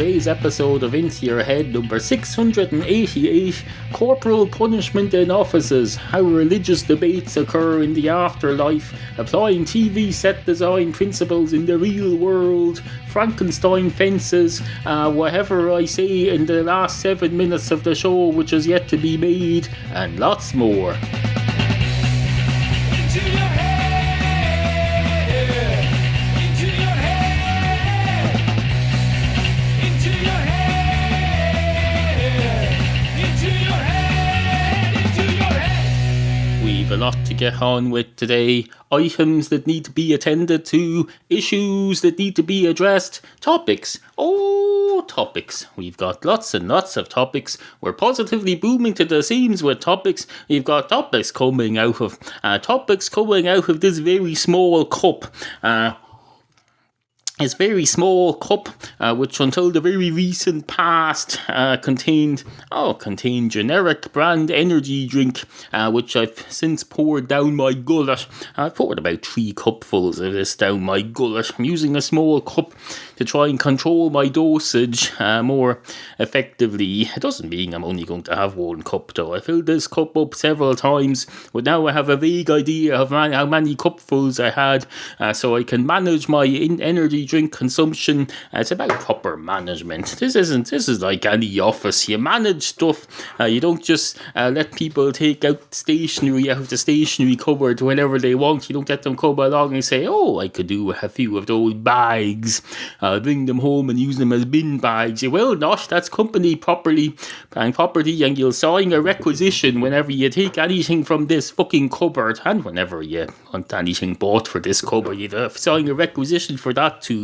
today's episode of Into Your Head, number 688, Corporal Punishment in Offices, How Religious Debates Occur in the Afterlife, Applying TV Set Design Principles in the Real World, Frankenstein Fences, whatever I say in the last 7 minutes of the show which is yet to be made, and lots more. A lot to get on with today. Items that need to be attended to, issues that need to be addressed, topics. Topics. We've got lots and lots of topics. We're positively booming to the seams with topics. We've got topics coming out of this very small cup. This very small cup, which until the very recent past contained generic brand energy drink, which I've since poured down my gullet. I've poured about 3 cupfuls of this down my gullet. I'm using a small cup to try and control my dosage more effectively. It doesn't mean I'm only going to have 1 cup though. I filled this cup up several times, but now I have a vague idea of how many cupfuls I had, so I can manage my energy drink consumption. It's about proper management. This is like any office. You manage stuff. You don't just let people take out stationery out of the stationery cupboard whenever they want. You don't let them come along and say, I could do a few of those bags. I'll bring them home and use them as bin bags. You will not. That's company property, and you'll sign a requisition whenever you take anything from this fucking cupboard, and whenever you want anything bought for this cupboard, you have to sign a requisition for that too.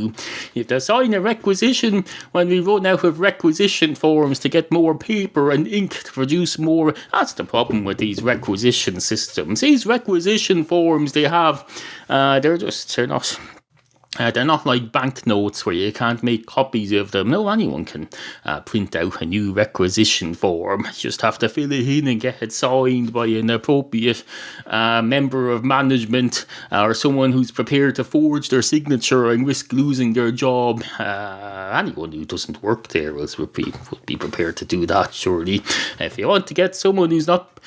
You have to sign a requisition when we run out of requisition forms to get more paper and ink to produce more. That's the problem with these requisition systems. These requisition forms they have, they're not like banknotes where you can't make copies of them. No, anyone can print out a new requisition form. You just have to fill it in and get it signed by an appropriate member of management or someone who's prepared to forge their signature and risk losing their job. Anyone who doesn't work there would be prepared to do that, surely. If you want to get someone who's not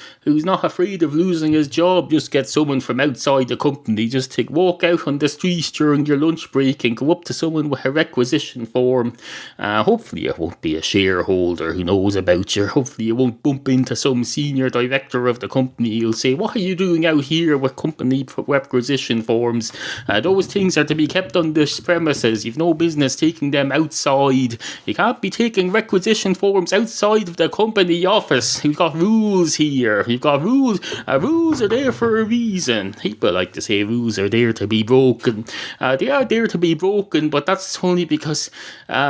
afraid of losing his job, just get someone from outside the company. Just walk out on the street during your lunch break and go up to someone with a requisition form. Hopefully it won't be a shareholder who knows about you. Hopefully you won't bump into some senior director of the company. You'll say, what are you doing out here with company requisition forms? Those things are to be kept on this premises. You've no business taking them outside. You can't be taking requisition forms outside of the company office. We've got rules here. You've got rules. Rules are there for a reason. People like to say rules are there to be broken. They are there to be broken, but that's only because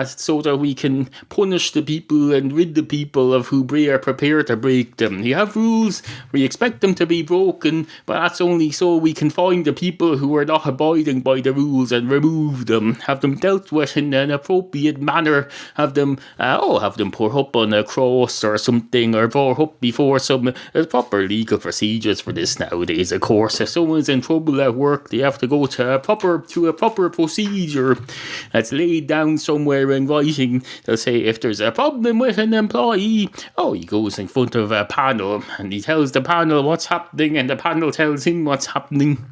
so that we can punish the people and rid the people of who are prepared to break them. You have rules, we expect them to be broken, but that's only so we can find the people who are not abiding by the rules and remove them, have them dealt with in an appropriate manner, have them put up on a cross or something, or brought up before some proper legal procedures for this nowadays. Of course, if someone's in trouble at work, they have to go to a proper procedure that's laid down somewhere in writing. They'll say if there's a problem with an employee, he goes in front of a panel and he tells the panel what's happening, and the panel tells him what's happening.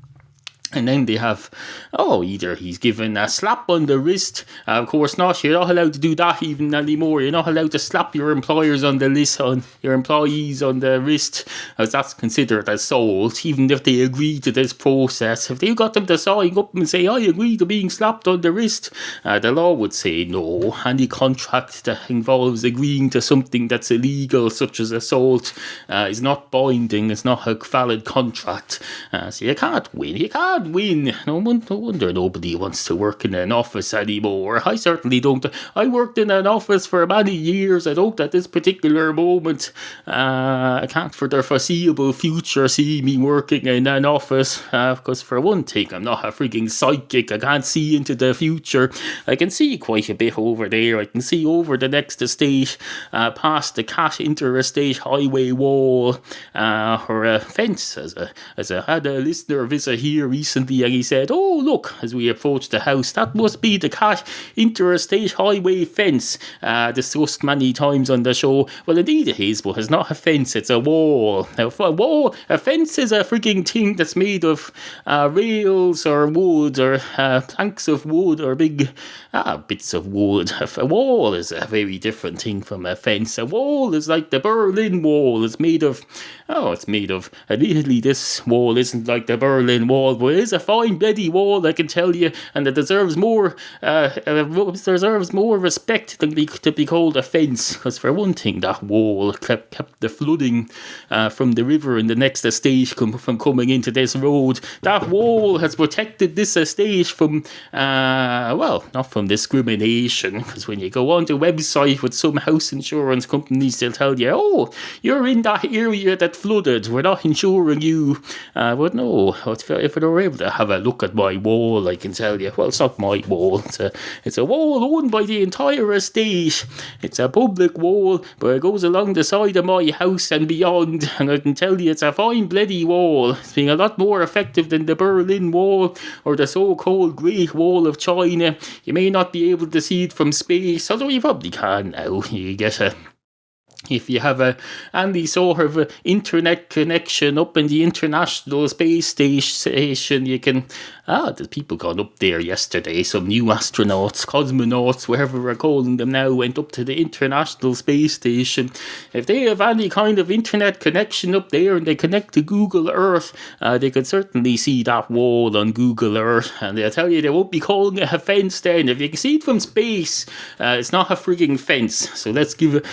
And then they have, either he's given a slap on the wrist. Of course not. You're not allowed to do that even anymore. You're not allowed to slap your employers on the list, on your employees on the wrist, as that's considered assault, even if they agree to this process. If they got them to sign up and say, I agree to being slapped on the wrist, the law would say no. Any contract that involves agreeing to something that's illegal, such as assault, is not binding. It's not a valid contract. So you can't win. You can't win. No wonder nobody wants to work in an office anymore. I certainly don't. I worked in an office for many years. I don't at this particular moment. I can't for the foreseeable future see me working in an office, because for one thing, I'm not a freaking psychic. I can't see into the future. I can see quite a bit over there. I can see over the next estate, past the Cat Interstate Highway wall, or a fence, as I had a listener visit here recently recently, and he said, "Oh, look," as we approached the house, "that must be the cat interstate highway fence, discussed many times on the show." Well, indeed it is, but it's not a fence, it's a wall. Now, a fence is a freaking thing that's made of rails or wood or planks of wood or big bits of wood. A wall is a very different thing from a fence. A wall is like the Berlin Wall. Admittedly, this wall isn't like the Berlin Wall, but it is a fine bloody wall, I can tell you, and it deserves more respect than to be called a fence. Because for one thing, that wall kept the flooding from the river in the next estate from coming into this road. That wall has protected this estate from, not from discrimination, because when you go on the website with some house insurance companies, they'll tell you, "Oh, you're in that area that flooded, we're not insuring you." But no, if they were able to have a look at my wall, I can tell you, well, it's not my wall, it's a wall owned by the entire estate. It's a public wall, but it goes along the side of my house and beyond, and I can tell you it's a fine bloody wall. It's been a lot more effective than the Berlin Wall or the so-called Great Wall of China. You may not be able to see it from space, although you probably can now. You get if you have any sort of internet connection up in the International Space Station, you can... there's people gone up there yesterday. Some new astronauts, cosmonauts, whatever we're calling them now, went up to the International Space Station. If they have any kind of internet connection up there and they connect to Google Earth, they could certainly see that wall on Google Earth. And they'll tell you they won't be calling it a fence then. If you can see it from space, it's not a frigging fence. So let's give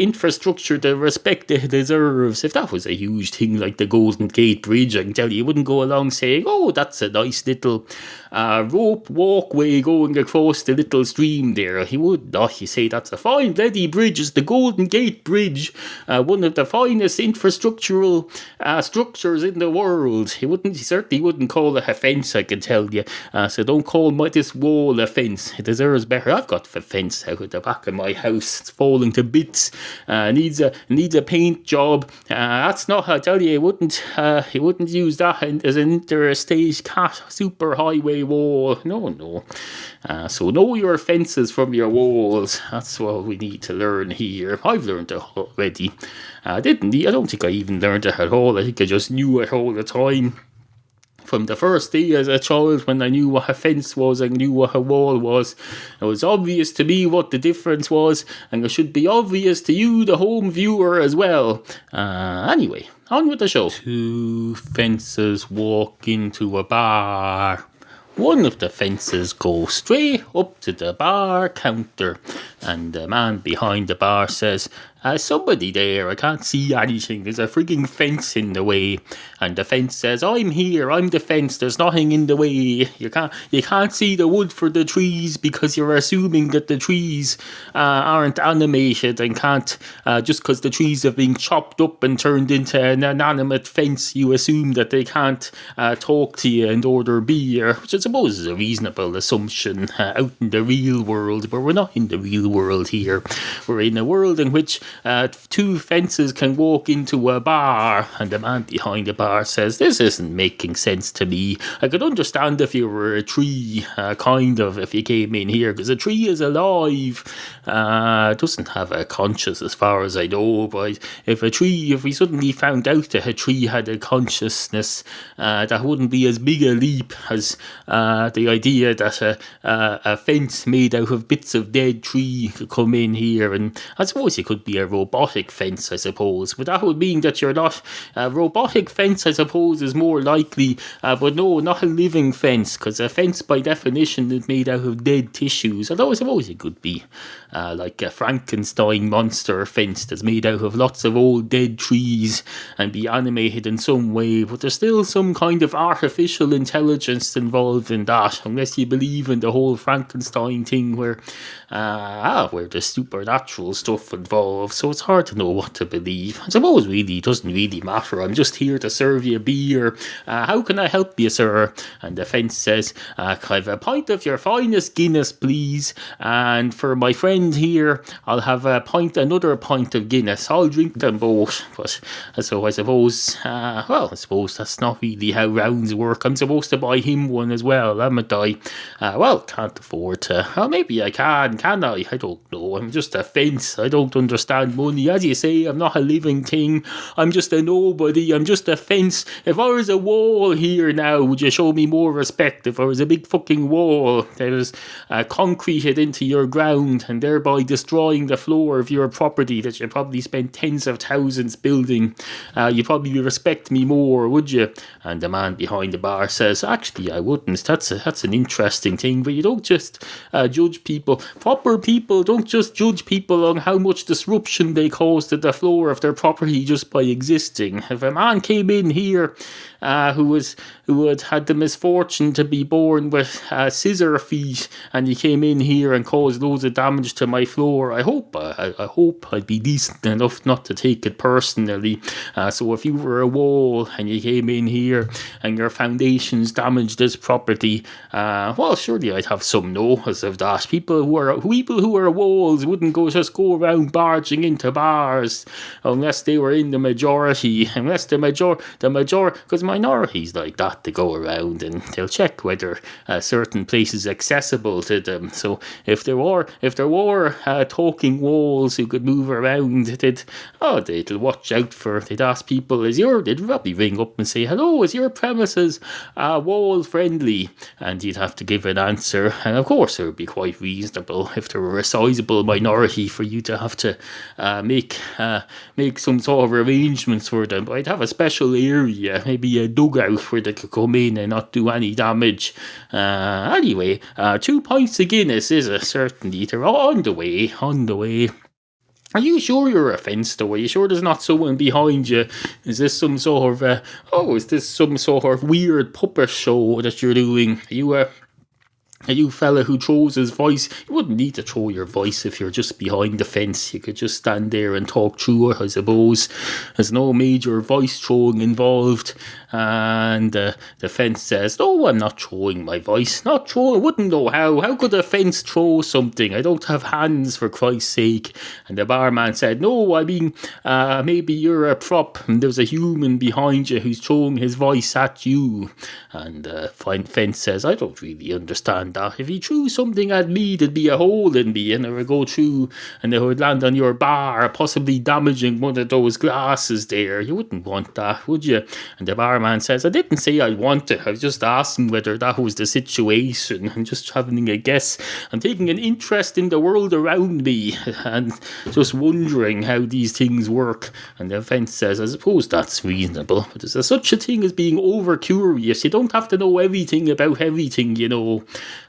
infrastructure the respect it deserves. If that was a huge thing like the Golden Gate Bridge, I can tell you wouldn't go along saying, "Oh, that's a nice little rope walkway going across the little stream there." He would not. You say that's a fine bloody bridge. It's the Golden Gate Bridge, one of the finest infrastructural structures in the world. He certainly wouldn't call it a fence, I can tell you. So don't call this wall a fence. It deserves better. I've got a fence out at the back of my house. It's falling to bits. Needs a paint job. That's not. I tell you, he wouldn't use that as an interstate cat super highway wall. No. So know your fences from your walls. That's what we need to learn here. I've learned it already. I don't think I even learned it at all. I think I just knew it all the time. From the first day as a child, when I knew what a fence was, I knew what a wall was. It was obvious to me what the difference was, and it should be obvious to you, the home viewer, as well. Anyway, on with the show. Two fences walk into a bar. One of the fences goes straight up to the bar counter, and the man behind the bar says, "Somebody there, I can't see anything, there's a frigging fence in the way." And the fence says, "I'm here, I'm the fence, there's nothing in the way. You can't see the wood for the trees because you're assuming that the trees aren't animated and can't, just because the trees have been chopped up and turned into an inanimate fence, you assume that they can't talk to you and order beer," which I suppose is a reasonable assumption out in the real world, but we're not in the real world here. We're in a world in which two fences can walk into a bar, and the man behind the bar says, "This isn't making sense to me. I could understand if you were a tree, if you came in here, because a tree is alive. It doesn't have a conscience as far as I know, but if we suddenly found out that a tree had a consciousness, that wouldn't be as big a leap as the idea that a fence made out of bits of dead tree could come in here. And I suppose it could be a robotic fence, I suppose, but that would mean that you're not... A robotic fence, I suppose, is more likely, but no, not a living fence, because a fence by definition is made out of dead tissues, although I suppose it could be like a Frankenstein monster fence that's made out of lots of old dead trees and be animated in some way, but there's still some kind of artificial intelligence involved in that, unless you believe in the whole Frankenstein thing where there's supernatural stuff involved. of, so it's hard to know what to believe. I suppose really it doesn't really matter. I'm just here to serve you beer. How can I help you, sir? And the fence says, can I have a pint of your finest Guinness, please? And for my friend here, I'll have another pint of Guinness. I'll drink them both. But so I suppose, I suppose that's not really how rounds work. I'm supposed to buy him one as well, haven't I? Can't afford to. Well, maybe I can I? I don't know. I'm just a fence. I don't understand money. As you say, I'm not a living thing. I'm just a nobody. I'm just a fence. If I was a wall here now, would you show me more respect? If I was a big fucking wall that was concreted into your ground and thereby destroying the floor of your property that you probably spent tens of thousands building, you'd probably respect me more, would you? And the man behind the bar says, actually, I wouldn't. That's an interesting thing, but you don't just judge people. Proper people don't just judge people on how much disruption they cause to the floor of their property just by existing. If a man came in here who had the misfortune to be born with scissor feet, and he came in here and caused loads of damage to my floor, I hope I'd be decent enough not to take it personally. So if you were a wall and you came in here and your foundations damaged this property, surely I'd have some notice of that. People who are walls wouldn't go around barging into bars unless they were in the majority. Unless because minorities like that, to go around and they'll check whether certain places accessible to them. So if there were talking walls who could move around, they'd watch out for. They'd ask people, they'd probably ring up and say, hello, is your premises wall friendly? And you'd have to give an answer. And of course, it would be quite reasonable if there were a sizable minority for you to have to make some sort of arrangements for them. But I'd have a special area, maybe a dugout where they could come in and not do any damage. Anyway, 2 pints of Guinness is a certainty. They're on the way. Are you sure you're a fence though? Are you sure there's not someone behind you? Is this some sort of weird puppet show that you're doing? Are you fella who throws his voice? You wouldn't need to throw your voice if you're just behind the fence. You could just stand there and talk through it, I suppose. There's no major voice throwing involved. And the fence says, no, I'm not throwing my voice. Not throwing, I wouldn't know how. How could a fence throw something? I don't have hands, for Christ's sake. And the barman said, no, I mean, maybe you're a prop and there's a human behind you who's throwing his voice at you. And the fence says, I don't really understand that. If he threw something at me, there'd be a hole in me and it would go through and it would land on your bar, possibly damaging one of those glasses there. You wouldn't want that, would you? And the barman says, I didn't say I want it. I was just asking whether that was the situation. I'm just having a guess. I'm taking an interest in the world around me and just wondering how these things work. And the fence says, I suppose that's reasonable, but there's such a thing as being over curious. You don't have to know everything about everything, you know.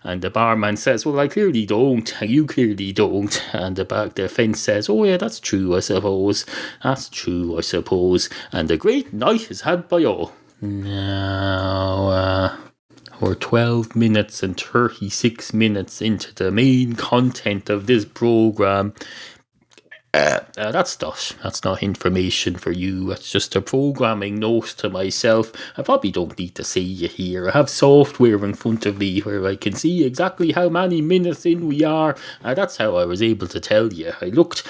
And the barman says, well, I clearly don't. You clearly don't. And the fence says, oh yeah, that's true, I suppose. And a great night is had by all. Now, we're 12 minutes and 36 minutes into the main content of this program. That's not information for you. That's just a programming note to myself. I probably don't need to see you here. I have software in front of me where I can see exactly how many minutes in we are. That's how I was able to tell you. I looked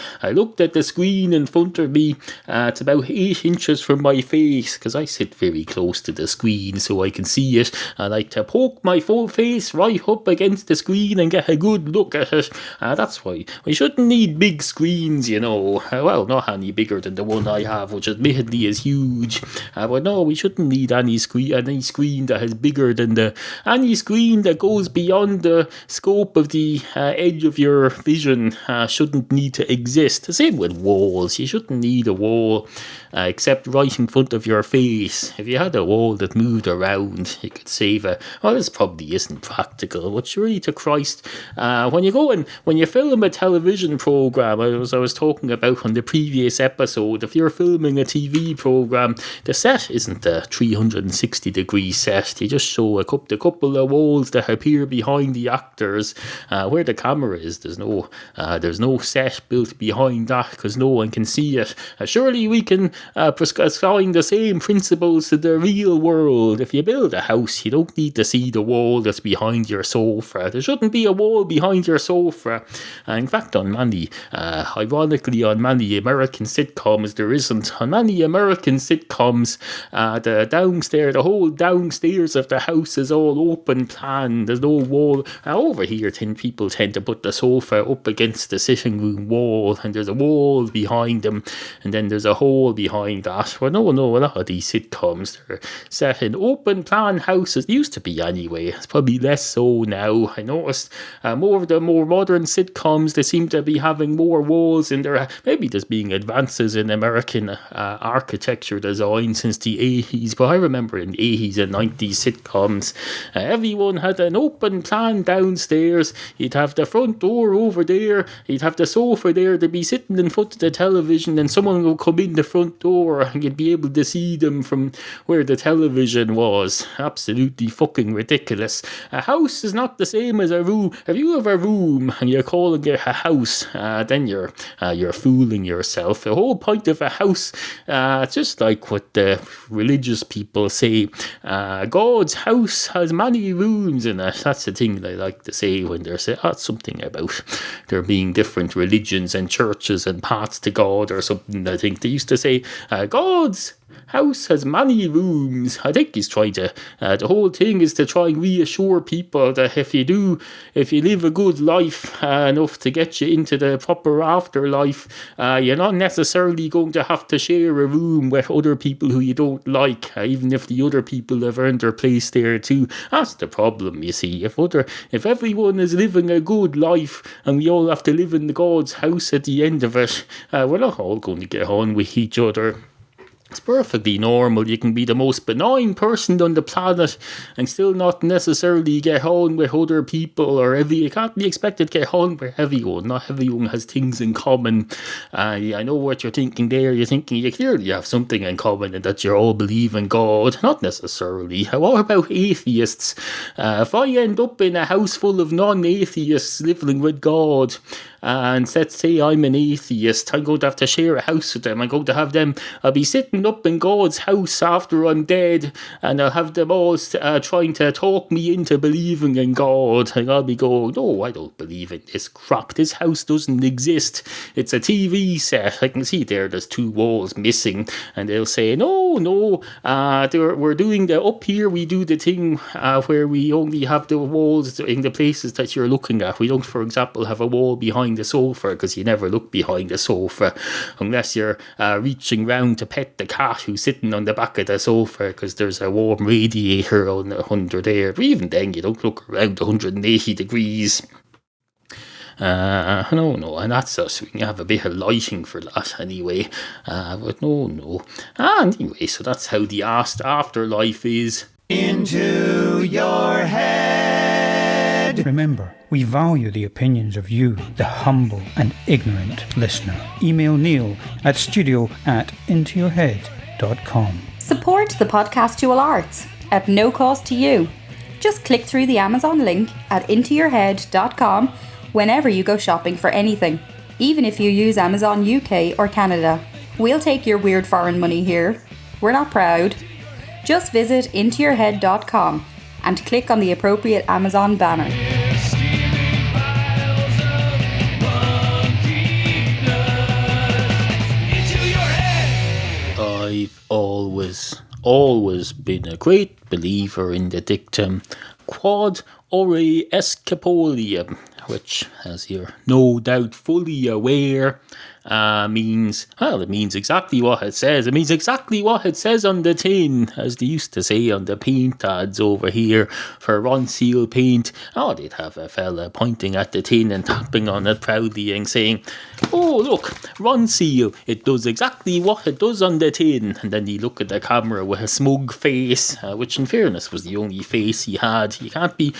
at the screen in front of me. It's about 8 inches from my face because I sit very close to the screen so I can see it. I like to poke my full face right up against the screen and get a good look at it. That's why we shouldn't need big screens, you know. Well, not any bigger than the one I have, which admittedly is huge. But no, we shouldn't need any screen that is bigger than any screen that goes beyond the scope of the edge of your vision shouldn't need to exist. The same with walls. You shouldn't need a wall except right in front of your face. If you had a wall that moved around, you could save this probably isn't practical, but surely to Christ, when you film a television program, I was talking about on the previous episode, if you're filming a TV program, the set isn't a 360-degree set. They just show a couple of walls that appear behind the actors. Where the camera is, there's no set built behind that because no one can see it. Surely we can assign the same principles to the real world. If you build a house, you don't need to see the wall that's behind your sofa. There shouldn't be a wall behind your sofa. In fact, ironically, on many American sitcoms, there isn't. On many American sitcoms, the whole downstairs of the house is all open plan. There's no wall. Over here, people tend to put the sofa up against the sitting room wall, and there's a wall behind them, and then there's a hole behind that. Well, no, a lot of these sitcoms, they're set in open plan houses. It used to be anyway. It's probably less so now. I noticed more of the more modern sitcoms, they seem to be having more walls in there. Maybe there's being advances in American architecture design since the 80s, but I remember in the 80s and 90s sitcoms, everyone had an open plan downstairs. You'd have the front door over there, you'd have the sofa there, they'd be sitting in front of the television, and someone would come in the front door and you'd be able to see them from where the television was. Absolutely fucking ridiculous. A house is not the same as a room. If you have a room and you're calling it a house, then you're fooling yourself. The whole point of a house, just like what the religious people say, God's house has many rooms in it. That's the thing they like to say when they're saying something about there being different religions and churches and paths to God or something. I think they used to say, God's house has many rooms. I think he's trying to, the whole thing is to try and reassure people that if you live a good life enough to get you into the proper afterlife, you're not necessarily going to have to share a room with other people who you don't like, even if the other people have earned their place there too. That's the problem, you see. If everyone is living a good life and we all have to live in God's house at the end of it, we're not all going to get on with each other. It's perfectly normal. You can be the most benign person on the planet and still not necessarily get on with other people, you can't be expected to get on with everyone. Not everyone has things in common. I know what you're thinking there. You're thinking you clearly have something in common and that you all believe in God. Not necessarily. What about atheists? If I end up in a house full of non-atheists living with God, and let's say I'm an atheist, I'm going to have to share a house with them. I'll be sitting up in God's house after I'm dead, and I'll have them all trying to talk me into believing in God, and I'll be going, no, I don't believe in this crap. This house doesn't exist. It's a TV set. I can see there's 2 walls missing, and they'll say, no, we're doing up here, we do the thing where we only have the walls in the places that you're looking at. We don't, for example, have a wall behind the sofa, because you never look behind the sofa unless you're reaching round to pet the cat who's sitting on the back of the sofa, because there's a warm radiator under there. But even then, you don't look around 180 degrees. No, and that's us. We can have a bit of lighting for that anyway. But no. Anyway, so that's how the afterlife is. Into your head. Remember, we value the opinions of you, the humble and ignorant listener. Email Neal at studio@intoyourhead.com. Support the Podcastual Arts at no cost to you. Just click through the Amazon link at intoyourhead.com whenever you go shopping for anything, even if you use Amazon UK or Canada. We'll take your weird foreign money here. We're not proud. Just visit intoyourhead.com and click on the appropriate Amazon banner. I've always been a great believer in the dictum quod ore escapolium, which, as you're no doubt fully aware, means exactly what it says. It means exactly what it says on the tin, as they used to say on the paint ads over here for Ronseal paint. They'd have a fella pointing at the tin and tapping on it proudly and saying, "Oh, look, Ronseal, it does exactly what it does on the tin." And then he'd look at the camera with a smug face, which in fairness was the only face he had. You can't be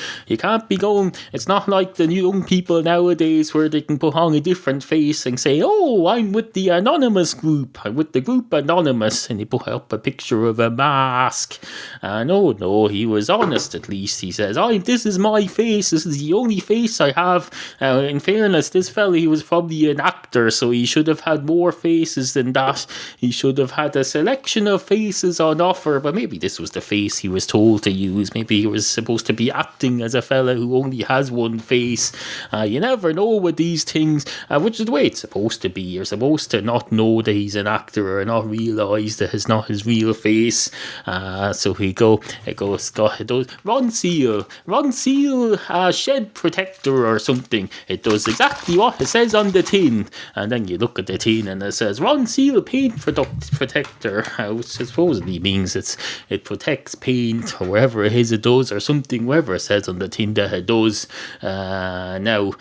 going, it's not like the young people nowadays where they can put on a different face and say, "Oh, "Oh, I'm with the anonymous group. I'm with the group Anonymous." And he put up a picture of a mask. No, he was honest at least. He says, "This is my face. This is the only face I have." In fairness, this fella, he was probably an actor, so he should have had more faces than that. He should have had a selection of faces on offer, but maybe this was the face he was told to use. Maybe he was supposed to be acting as a fella who only has one face. You never know with these things, which is the way it's supposed to be. You're supposed to not know that he's an actor or not realise that it's not his real face. So it goes, Ron Seal, shed protector or something. It does exactly what it says on the tin. And then you look at the tin and it says Ron Seal paint protector, which supposedly means it protects paint or whatever it is it does, or something, whatever it says on the tin that it does. Now,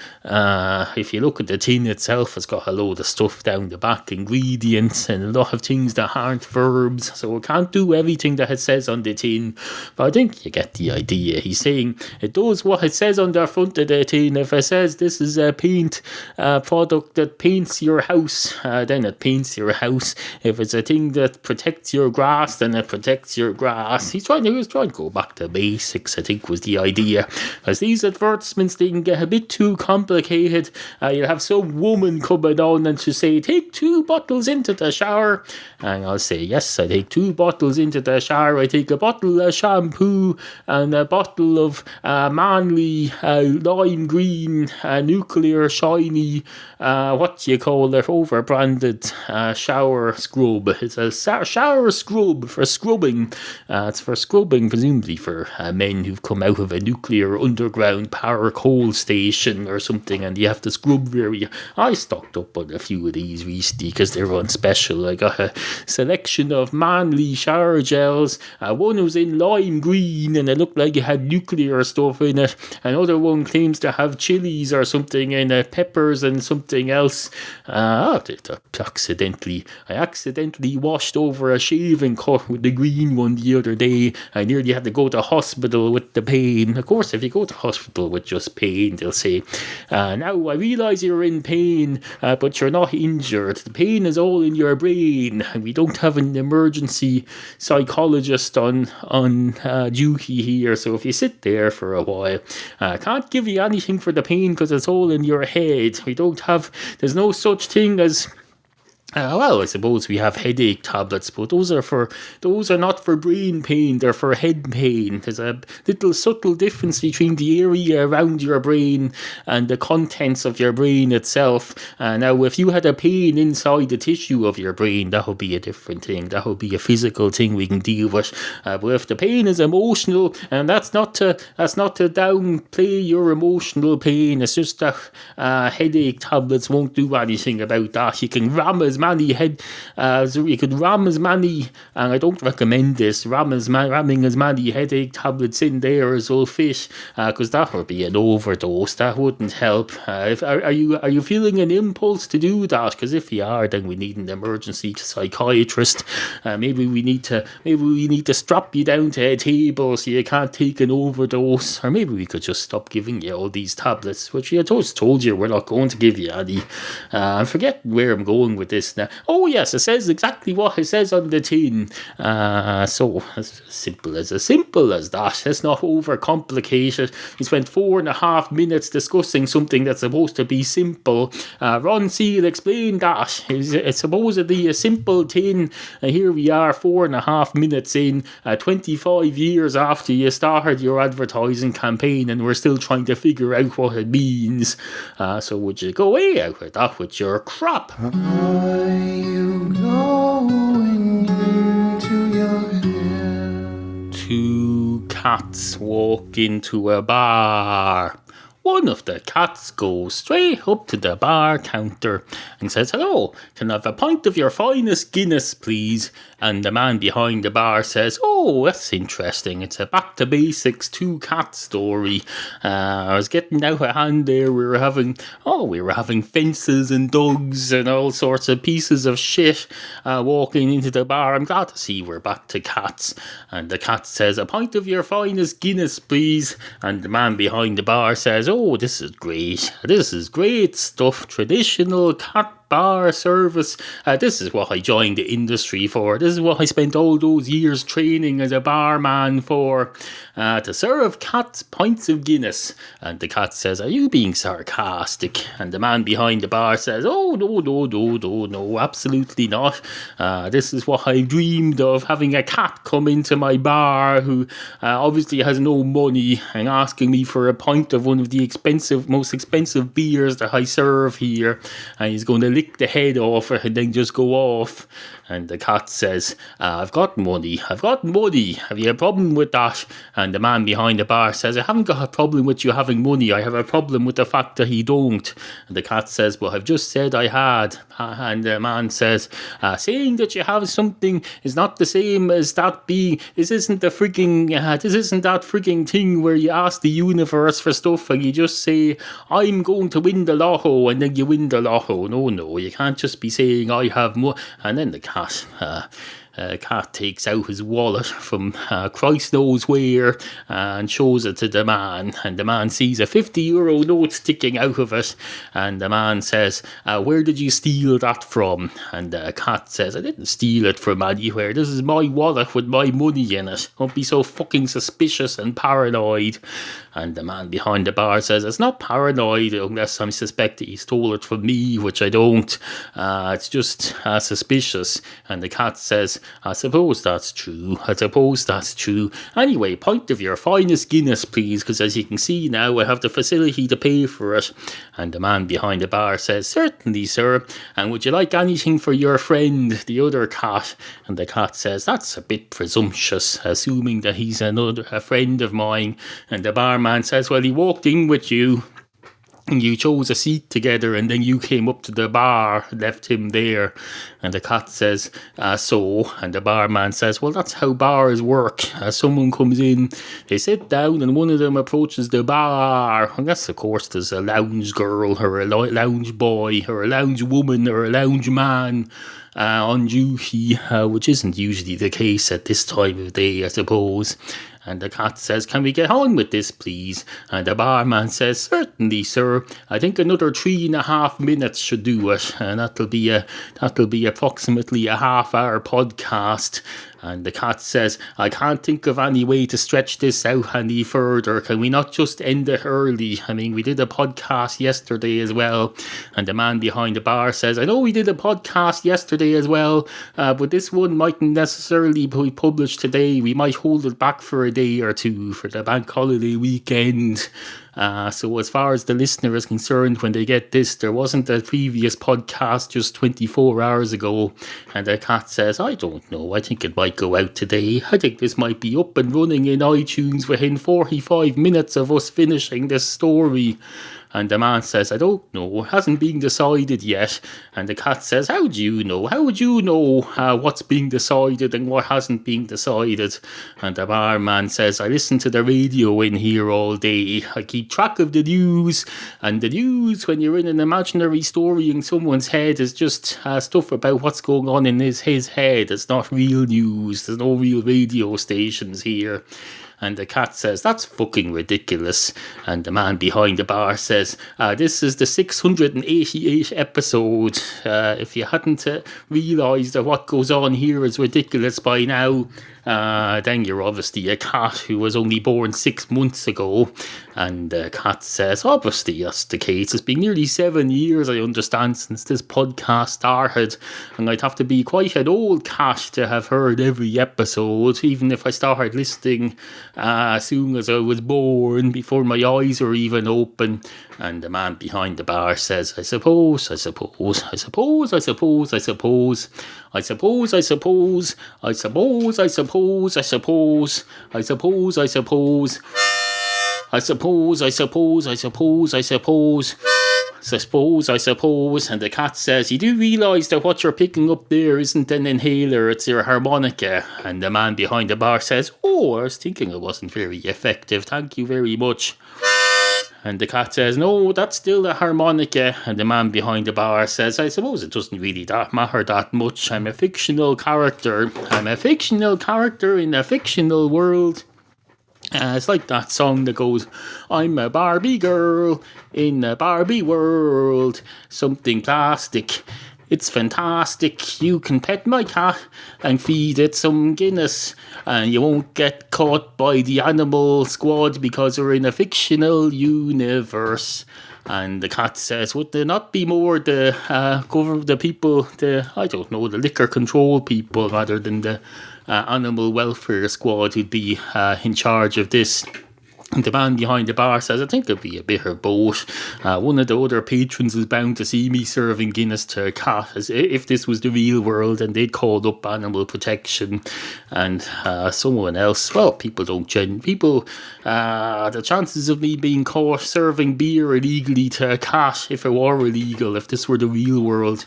if you look at the tin itself, it's got a load of stuff down the back, ingredients and a lot of things that aren't verbs, so it can't do everything that it says on the tin. But I think you get the idea. He's saying it does what it says on the front of the tin. If it says this is a paint product that paints your house, then it paints your house. If it's a thing that protects your grass, then it protects your grass. He was trying to go back to basics, I think, was the idea. As these advertisements, they can get a bit too complicated. You'll have some woman coming on and to say, "Take 2 bottles into the shower." And I'll say, "Yes, I take 2 bottles into the shower. I take a bottle of shampoo and a bottle of manly lime green nuclear shiny over-branded shower scrub." It's a shower scrub for scrubbing. It's for scrubbing, presumably for men who've come out of a nuclear underground power coal station or something, and you have to scrub very. I stocked up on a few of these recently because they were on special. I got a selection of manly shower gels. One was in lime green and it looked like it had nuclear stuff in it. Another one claims to have chilies or something in it, peppers and something else. I accidentally washed over a shaving cut with the green one the other day. I nearly had to go to hospital with the pain. Of course, if you go to hospital with just pain, they'll say, "Now I realise you're in pain, but you're not injured. The pain is all in your brain. We don't have an emergency psychologist on duty here, so if you sit there for a while, I can't give you anything for the pain because it's all in your head. There's no such thing as I suppose we have headache tablets, but those are not for brain pain, they're for head pain. There's a little subtle difference between the area around your brain and the contents of your brain itself. Now, if you had a pain inside the tissue of your brain, that would be a different thing. That would be a physical thing we can deal with. But if the pain is emotional, and that's not to downplay your emotional pain, it's just that headache tablets won't do anything about that. You can ram as many and I don't recommend this, ramming as many headache tablets in there as will fit, because that would be an overdose. That wouldn't help. Are you feeling an impulse to do that? Because if you are, then we need an emergency psychiatrist. Maybe we need to strap you down to a table so you can't take an overdose, or maybe we could just stop giving you all these tablets, which I just told you we're not going to give you any. I forget where I'm going with this now. Oh yes, it says exactly what it says on the tin. So as simple as that. Let's not overcomplicate it. We spent 4.5 minutes discussing something that's supposed to be simple. Ron Seal explained that. It's supposedly a simple tin, and here we are 4.5 minutes in, 25 years after you started your advertising campaign, and we're still trying to figure out what it means. So would you go way out with that with your crap? Are you going into your head? 2 cats walk into a bar. One of the cats goes straight up to the bar counter and says, "Hello, can I have a pint of your finest Guinness, please?" And the man behind the bar says, "Oh, that's interesting. It's a back to basics 2-cat story. I was getting out of hand there. We were having fences and dogs and all sorts of pieces of shit walking into the bar. I'm glad to see we're back to cats." And the cat says, "A pint of your finest Guinness, please." And the man behind the bar says, "Oh, this is great. This is great stuff. Traditional cat bar service. This is what I joined the industry for. This is what I spent all those years training as a barman for. To serve cats pints of Guinness. And the cat says, are you being sarcastic? And the man behind the bar says, oh, no, absolutely not. This is what I dreamed of, having a cat come into my bar who obviously has no money and asking me for a pint of one of the most expensive beers that I serve here. And he's going to lick the head off it and then just go off. And the cat says, I've got money. Have you a problem with that? And the man behind the bar says, I haven't got a problem with you having money. I have a problem with the fact that he don't. And the cat says, well, I've just said I had. And the man says, saying that you have something is not the same as that being. This isn't that freaking thing where you ask the universe for stuff and you just say, I'm going to win the lotto, and then you win the lotto. No, you can't just be saying I have more. And then the cat takes out his wallet from Christ knows where and shows it to the man, and the man sees a €50 note sticking out of it, and the man says, where did you steal that from? And the cat says, I didn't steal it from anywhere. This is my wallet with my money in it. Don't be so fucking suspicious and paranoid. And the man behind the bar says, it's not paranoid unless I suspect that he stole it from me, which I don't. It's just suspicious. And the cat says, I suppose that's true. Anyway, pint of your finest Guinness, please, because as you can see now, I have the facility to pay for it. And the man behind the bar says, certainly, sir. And would you like anything for your friend, the other cat? And the cat says, that's a bit presumptuous, assuming that he's a friend of mine. And the barman says, well, he walked in with you and you chose a seat together, and then you came up to the bar and left him there. And the cat says, so? And the barman says, well, that's how bars work. Someone comes in, they sit down, and one of them approaches the bar. Unless, of course, there's a lounge girl, or a lounge boy, or a lounge woman, or a lounge man on duty, which isn't usually the case at this time of day, I suppose. And the cat says, can we get on with this, please? And the barman says, certainly, sir. I think another 3.5 minutes should do it. And that'll be approximately a half-hour podcast. And the cat says, I can't think of any way to stretch this out any further. Can we not just end it early? I mean, we did a podcast yesterday as well. And the man behind the bar says, I know we did a podcast yesterday as well, but this one mightn't necessarily be published today. We might hold it back for a day or two for the bank holiday weekend. So as far as the listener is concerned, when they get this, there wasn't a previous podcast just 24 hours ago. And the cat says, I don't know, I think it might go out today. I think this might be up and running in iTunes within 45 minutes of us finishing this story. And the man says, I don't know, it hasn't been decided yet. And the cat says, how do you know? How would you know what's being decided and what hasn't been decided? And the barman says, I listen to the radio in here all day. I keep track of the news. And the news, when you're in an imaginary story in someone's head, is just stuff about what's going on in his head. It's not real news. There's no real radio stations here. And the cat says, that's fucking ridiculous. And the man behind the bar says, this is the 688th episode. If you hadn't realised that what goes on here is ridiculous by now, then you're obviously a cat who was only born 6 months ago. And the cat says, obviously that's the case. It's been nearly 7 years, I understand, since this podcast started. And I'd have to be quite an old cat to have heard every episode, even if I started listening as soon as I was born, before my eyes were even open. And the man behind the bar says, I suppose. And the cat says, you do realise that what you're picking up there isn't an inhaler, it's your harmonica. And the man behind the bar says, oh, I was thinking it wasn't very effective, thank you very much. And the cat says, no, that's still a harmonica. And the man behind the bar says, I suppose it doesn't really matter that much. I'm a fictional character in a fictional world. It's like that song that goes, I'm a Barbie girl in a Barbie world, something plastic. It's fantastic. You can pet my cat and feed it some Guinness, and you won't get caught by the animal squad because we're in a fictional universe. And the cat says, would there not be more the liquor control people rather than the animal welfare squad who'd be in charge of this? And the man behind the bar says, I think there'll be a bit of both. One of the other patrons is bound to see me serving Guinness to a cat, as if this was the real world and they'd called up animal protection. And someone else, well, the chances of me being caught serving beer illegally to a cat, if it were illegal, if this were the real world,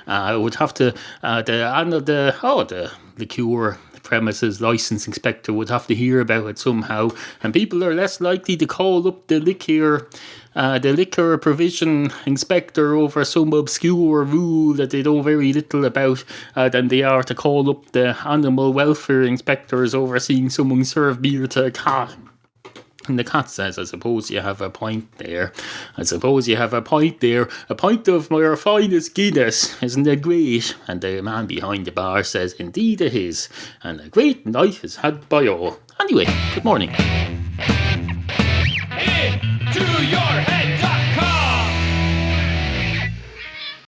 I would have to, the liqueur premises license inspector would have to hear about it somehow, and people are less likely to call up the liquor provision inspector over some obscure rule that they know very little about than they are to call up the animal welfare inspectors overseeing someone serve beer to a cat. And the cat says, I suppose you have a point there. A pint of my finest Guinness. Isn't it great? And the man behind the bar says, indeed it is. And a great night is had by all. Anyway, good morning.